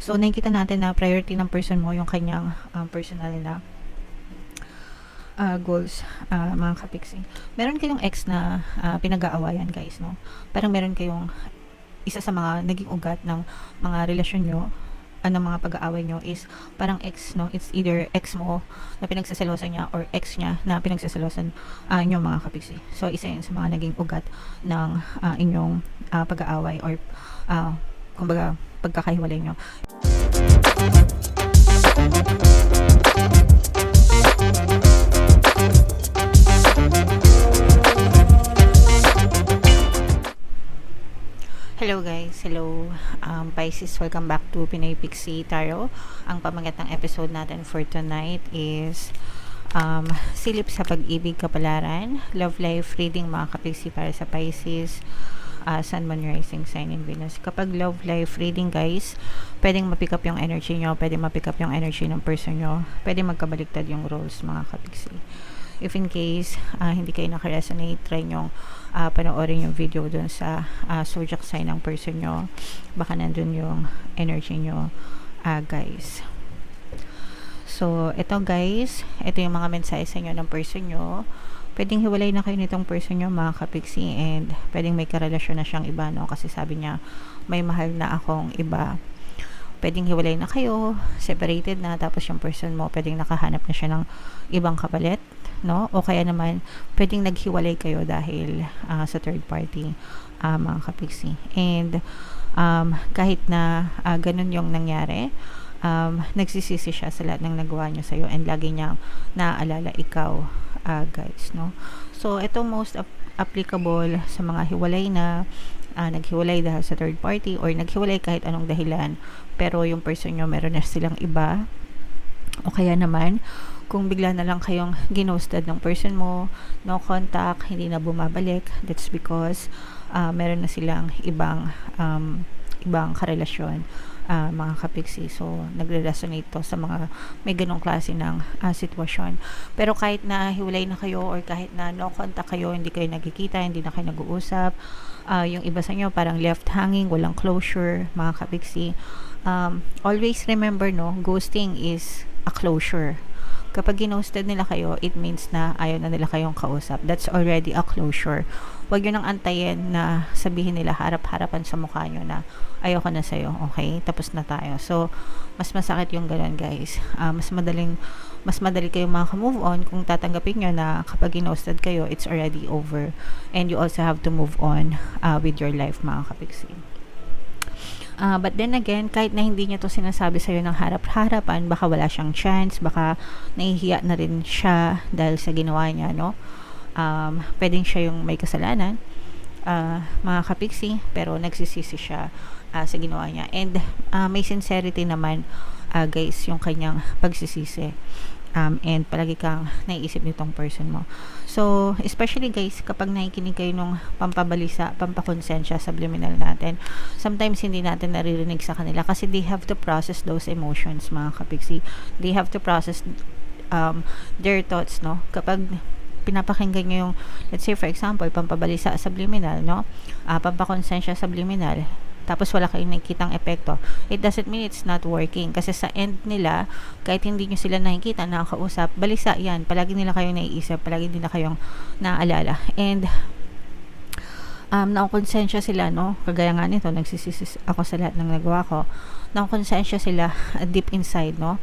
So, nakikita natin na priority ng person mo yung kanyang personal na goals, mga kapiksi. Meron kayong ex na pinag-aawayan, guys, no? Parang meron kayong isa sa mga naging ugat ng mga relasyon nyo, ng mga pag-aaway nyo is parang ex, no? It's either ex mo na pinagsaselosan niya or ex niya na pinagsaselosan nyo, mga kapiksi. So, isa yun sa mga naging ugat ng inyong pag-aaway or kumbaga pagkakahiwalay nyo. Hello guys, hello Pisces, welcome back to Pinoy Pixie Tarot. Ang pamagat ng episode natin for tonight is silip sa pag-ibig, kapalaran, love life reading, mga kapixie para sa Pisces, Sun, Moon, Rising sign in Venus. Kapag love life reading, guys, pwedeng mapick up yung energy nyo, pwedeng mapick up yung energy ng person nyo, pwedeng magkabaliktad yung roles, mga kapixie. If in case hindi kayo naka-resonate, try nyo panoorin yung video dun sa zodiac sign ng person nyo. Baka nandun yung energy nyo, guys. So, ito guys, ito yung mga mensahe sa inyo ng person nyo. Pwedeng hiwalay na kayo nitong person nyo, mga kapixie, and pwedeng may karelasyon na siyang iba, no? Kasi sabi niya, may mahal na akong iba. Pwedeng hiwalay na kayo, separated na, tapos yung person mo, pwedeng nakahanap na siya ng ibang kapalit, no? O kaya naman, pwedeng naghiwalay kayo dahil sa third party, mga kapixie. And kahit na ganun yung nangyari, nagsisisi siya sa lahat ng nagawa niya sa'yo, and lagi niyang naaalala ikaw, guys, no? So, ito most applicable sa mga hiwalay na naghiwalay dahil sa third party, or naghiwalay kahit anong dahilan, pero yung person nyo meron na silang iba. O kaya naman, kung bigla na lang kayong ginosted ng person mo, no contact, hindi na bumabalik, that's because meron na silang ibang karelasyon, mga kapixie. So, nagre-resonate to sa mga may ganong klase ng sitwasyon. Pero kahit na hiwalay na kayo, or kahit na no contact kayo, hindi kayo nagkikita, hindi na kayo nag-uusap, yung iba sa inyo parang left hanging, walang closure, mga kapixie. Always remember, no, ghosting is a closure. Kapag ginosted nila kayo, it means na ayaw na nila kayong kausap. That's already a closure. Huwag yun ang antayin na sabihin nila harap-harapan sa mukha nyo na ayoko na sa'yo, okay? Tapos na tayo. So, mas masakit yung ganun, guys. Mas madali kayong maka-move on kung tatanggapin nyo na kapag ginosted kayo, it's already over. And you also have to move on with your life, mga kapixie. But then again, kahit na hindi niya to sinasabi sa'yo ng harap-harapan, baka wala siyang chance, baka nahihiya na rin siya dahil sa ginawa niya, no? Pwedeng siya yung may kasalanan, mga kapixie, pero nagsisisi siya sa ginawa niya. And may sincerity naman, guys, yung kanyang pagsisisi. And palagi kang naiisip nitong person mo. So, especially guys, kapag nakikinig kayo nung pampabalisa, pampakonsensya, subliminal natin, sometimes hindi natin naririnig sa kanila kasi they have to process those emotions, mga kapixie. They have to process their thoughts, no? Kapag pinapakinggan nyo yung, let's say for example, pampabalisa subliminal, no? Pampakonsensya subliminal, tapos wala kayong nakikitang epekto, it doesn't mean it's not working. Kasi sa end nila, kahit hindi nyo sila nakikita, nakakausap, balisa yan. Palagi nila kayong naiisip, palagi nila kayong naaalala. And nakakonsensya sila, no? Kagaya nga nito, nagsisisi ako sa lahat ng nagawa ko. Nakakonsensya sila deep inside, no?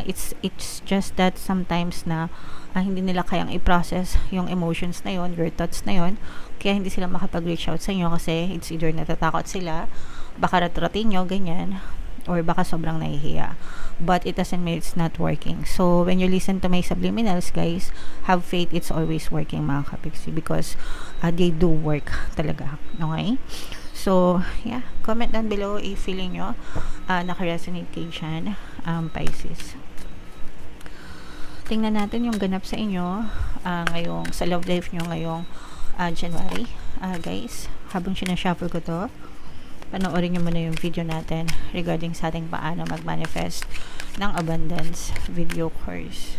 It's just that sometimes na hindi nila kayang i-process yung emotions na yon, your thoughts na yon, kaya hindi sila makapag-reach out sa inyo kasi it's either natatakot sila, baka ratratin nyo, ganyan, or baka sobrang nahihiya. But it doesn't mean it's not working. So, when you listen to my subliminals, guys, have faith, it's always working, mga kapixie, because they do work talaga. Okay? So, yeah, comment down below if feeling nyo naka-resonate kayo dyan, Pisces. Tingnan natin yung ganap sa inyo ngayong, sa love life nyo ngayong January, guys. Habang sinashuffle ko to, panoorin nyo muna yung video natin regarding sa ating paano mag-manifest ng abundance video course.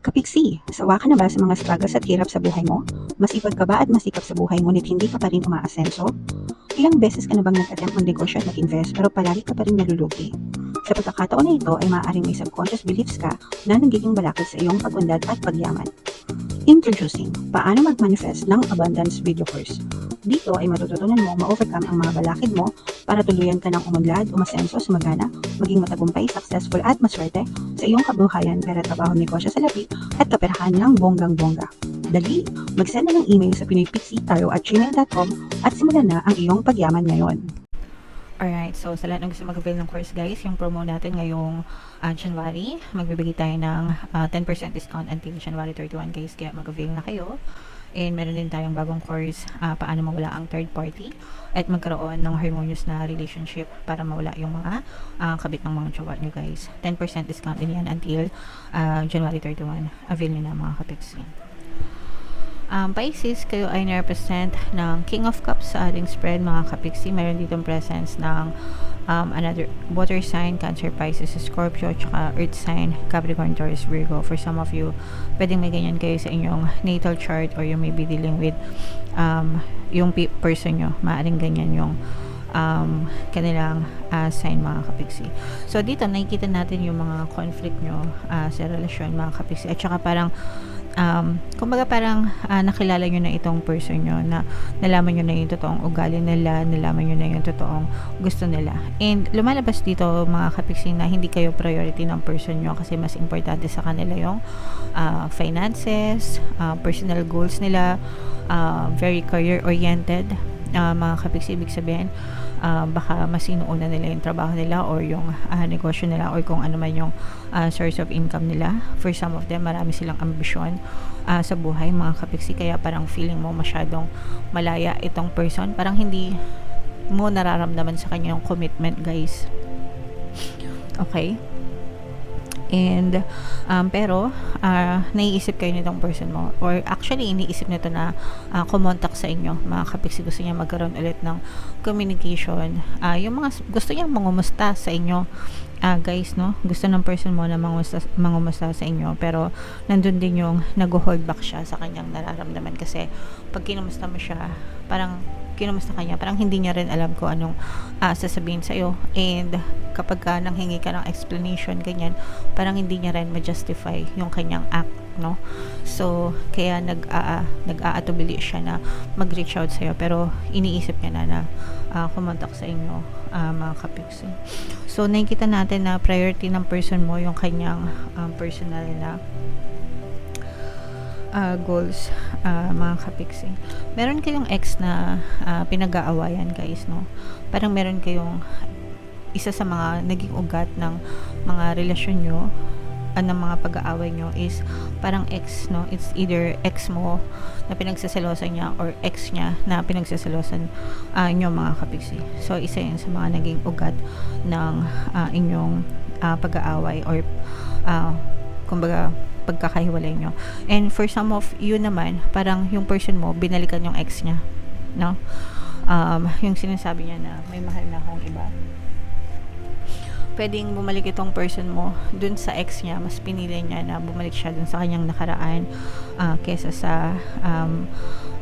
Kapiksi, sawa ka na ba sa mga struggles at hirap sa buhay mo? Masipag ka ba at masikap sa buhay ngunit hindi ka pa rin umaasenso? Ilang beses ka na bang nag-attempt mag-negosyo at mag-invest pero palagi ka pa rin nalulugi? Sa pagkakataon na ito ay maaaring may subconscious beliefs ka na nagiging balakid sa iyong pag-unlad at pagyaman. Introducing, paano mag-manifest ng abundance video course. Dito ay matututunan mo ma-overcome ang mga balakid mo para tuluyan ka ng umunlad, umasenso, sumagana, maging matagumpay, successful at maswerte sa iyong kabuhayan, pera, trabaho, negosyo sa labi at kaperahan ng bonggang-bongga. Dali, mag-send na ng email sa pinoypixie@gmail.com at simulan na ang iyong pagyaman ngayon. Alright, so sa lahat ng gusto mag-avail ng course guys, yung promo natin ngayong January, magbibigay tayo ng 10% discount until January 31 guys, kaya mag-avail na kayo. And meron din tayong bagong course, paano mawala ang third party at magkaroon ng harmonious na relationship para mawala yung mga kabit ng mga jowa nyo guys. 10% discount din yan until January 31. Avail nyo na mga kapitsin. Pisces, kayo ay na-represent ng King of Cups sa ating spread mga kapiksi. Meron ditong presence ng another water sign, Cancer, Pisces, Scorpio, tsaka earth sign, Capricorn, Taurus, Virgo. For some of you, pwedeng may ganyan kayo sa inyong natal chart or you may be dealing with yung person nyo. Maaring ganyan yung kanilang sign mga kapiksi. So dito nakikita natin yung mga conflict nyo sa relasyon mga kapiksi. At saka parang kumbaga parang nakilala nyo na itong person nyo, na nalaman nyo na yung totoong ugali nila, nalaman nyo na yung totoong gusto nila, and lumalabas dito mga kapiksi na hindi kayo priority ng person nyo kasi mas importante sa kanila yung finances, personal goals nila, very career oriented mga kapiksi. Ibig sabihin baka mas inuuna nila yung trabaho nila or yung negosyo nila or kung ano man yung source of income nila. For some of them, marami silang ambisyon sa buhay mga kapiksi, kaya parang feeling mo masyadong malaya itong person, parang hindi mo nararamdaman sa kanya yung commitment guys. Okay, and pero naiisip kayo nitong person mo, or actually iniisip nito na kumontak sa inyo mga kapiksi. Gusto niya magkaroon ulit ng communication, yung mga gusto niya mangumusta sa inyo guys, no? Gusto ng person mo na mangumusta sa inyo, pero nandun din yung nag-hold back siya sa kanyang nararamdaman kasi pag kinumusta mo siya, parang kinumusta kanya, parang hindi niya rin alam kung anong sasabihin sa'yo, and kapag nanghingi ka ng explanation ganyan, parang hindi niya rin ma-justify yung kanyang act, no? So kaya nag-aatubili siya na mag-reach out sa'yo, pero iniisip niya na kumontak sa inyo mga kapiksi. So nakikita natin na priority ng person mo yung kanyang personal na goals mga kapiksi. Meron kayong ex na pinag-aawayan guys, no? Parang meron kayong isa sa mga naging ugat ng mga relasyon nyo, ng mga pag-aaway nyo is parang ex, no? It's either ex mo na pinagsaselosan niya or ex niya na pinagsaselosan nyo mga kapiksi. So isa yun sa mga naging ugat ng inyong pag-aaway or kumbaga pagkakahiwalay nyo. And for some of you naman, parang yung person mo binalikan yung ex niya, no? Yung sinasabi niya na may mahal na akong iba, pwedeng bumalik itong person mo dun sa ex niya. Mas pinili niya na bumalik siya dun sa kanyang nakaraan kesa sa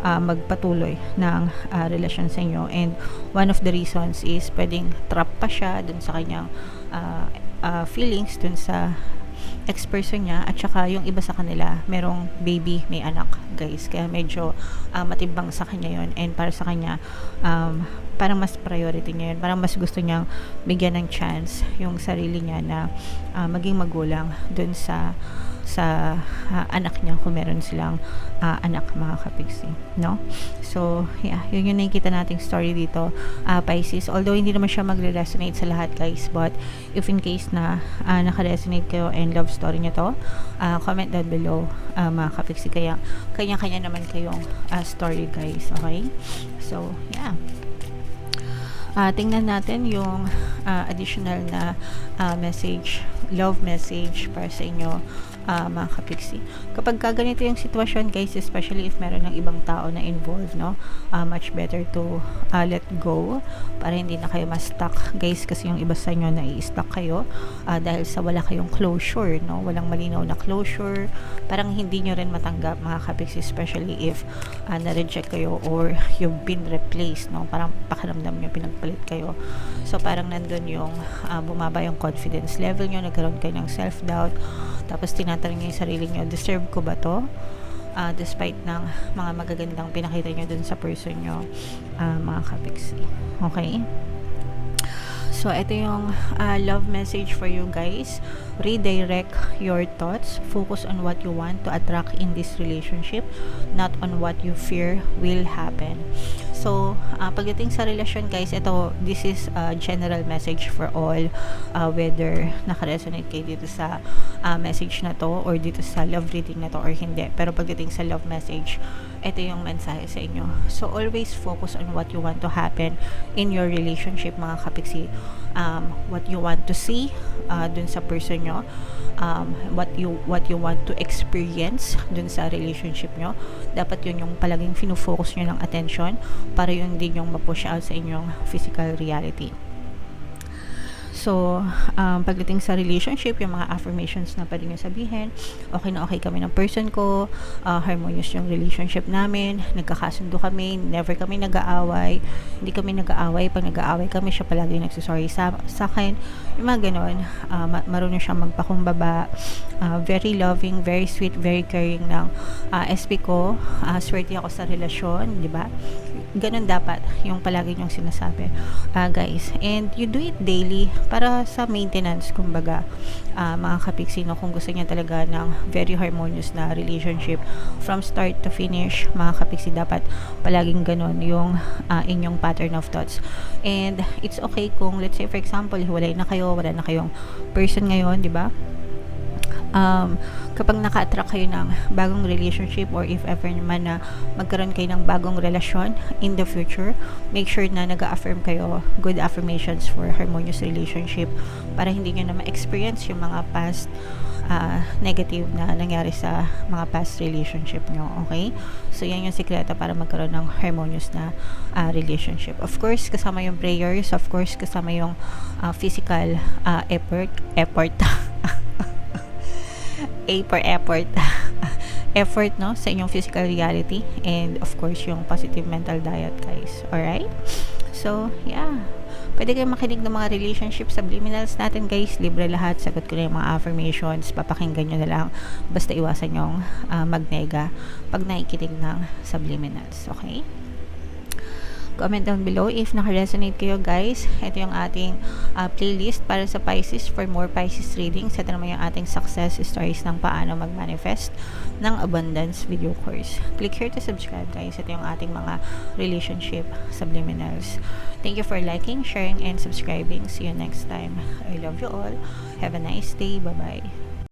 magpatuloy ng relasyon sa inyo. And one of the reasons is pwedeng trap pa siya dun sa kanyang feelings dun sa ex-person niya, at saka yung iba sa kanila merong baby, may anak guys, kaya medyo matimbang sa kanya yon, and para sa kanya parang mas priority niya yun, parang mas gusto niyang bigyan ng chance yung sarili niya na maging magulang dun sa anak niya kung meron silang anak mga kapiksi, no? So yeah, yun yung nakikita nating story dito Pisces, although hindi naman siya magre-resonate sa lahat guys, but if in case na naka-resonate kayo and love story nyo to, comment down below mga kapiksi, kaya kanya-kanya naman kayong story guys. Okay, so yeah, tingnan natin yung additional na message, love message para sa inyo mga kapiksi. Kapag ganito yung sitwasyon guys, especially if meron ng ibang tao na involved, no, much better to let go para hindi na kayo ma-stuck guys, kasi yung iba sa inyo na-i-stuck kayo dahil sa wala kayong closure, no, walang malinaw na closure, parang hindi nyo rin matanggap mga kapiksi, especially if na-reject kayo or you've been replaced, no, parang pakiramdam nyo pinagpalit kayo. So parang nandun yung bumaba yung confidence level nyo, nagkaroon kayo ng self-doubt, tapos tinatanong nyo yung sarili nyo, deserve ko ba to? Despite ng mga magagandang pinakita nyo dun sa person nyo, mga kapiksi. Okay? So, ito yung love message for you guys. Redirect your thoughts. Focus on what you want to attract in this relationship, not on what you fear will happen. So, pagdating sa relasyon guys, this is a general message for all, whether naka-resonate kayo dito sa message na to or dito sa love reading na to or hindi. Pero pagdating sa love message, ito yung mensahe sa inyo. So, always focus on what you want to happen in your relationship, mga kapiksi. What you want to see dun sa person nyo, what you want to experience dun sa relationship nyo, dapat yun yung palaging fino-focus nyo ng attention para yun din yung ma-push out sa inyong physical reality. So, pagdating sa relationship, yung mga affirmations na pwede nyo sabihin, okay na okay kami ng person ko, harmonious yung relationship namin, nagkakasundo kami, never kami nag-aaway, hindi kami nag-aaway, pag nag-aaway kami, siya palagi nagsasorry sa akin, yung mga ganon, marunong siyang magpakumbaba, very loving, very sweet, very caring ng SP ko, swerte ako sa relasyon, di ba? Ganon dapat yung palagi nyong sinasabi, guys, and you do it daily para sa maintenance, kumbaga, mga kapiksi, no, kung gusto niya talaga ng very harmonious na relationship from start to finish, mga kapiksi, dapat palaging ganon yung inyong pattern of thoughts. And it's okay kung, let's say for example, hiwalay na kayo, wala na kayong person ngayon, di ba? Kapag naka-attract kayo ng bagong relationship or if ever naman na magkaroon kayo ng bagong relasyon in the future, make sure na nag-affirm kayo good affirmations for harmonious relationship para hindi nyo na ma-experience yung mga past negative na nangyari sa mga past relationship nyo. Okay? So, yan yung sikreto para magkaroon ng harmonious na relationship. Of course, kasama yung prayers. Of course, kasama yung physical effort A for effort effort, no, sa inyong physical reality, and of course yung positive mental diet, guys. Alright, so yeah, pwede kayong makinig ng mga relationship subliminals natin, guys. Libre lahat, sagot ko na yung mga affirmations, papakinggan nyo na lang, basta iwasan yung magnega pag nakikinig ng subliminals. Okay, comment down below if naka-resonate kayo, guys. Ito yung ating playlist para sa Pisces. For more Pisces readings, ito naman yung ating success stories ng paano mag-manifest ng abundance video course. Click here to subscribe, guys. Ito yung ating mga relationship subliminals. Thank you for liking, sharing, and subscribing. See you next time. I love you all. Have a nice day. Bye-bye.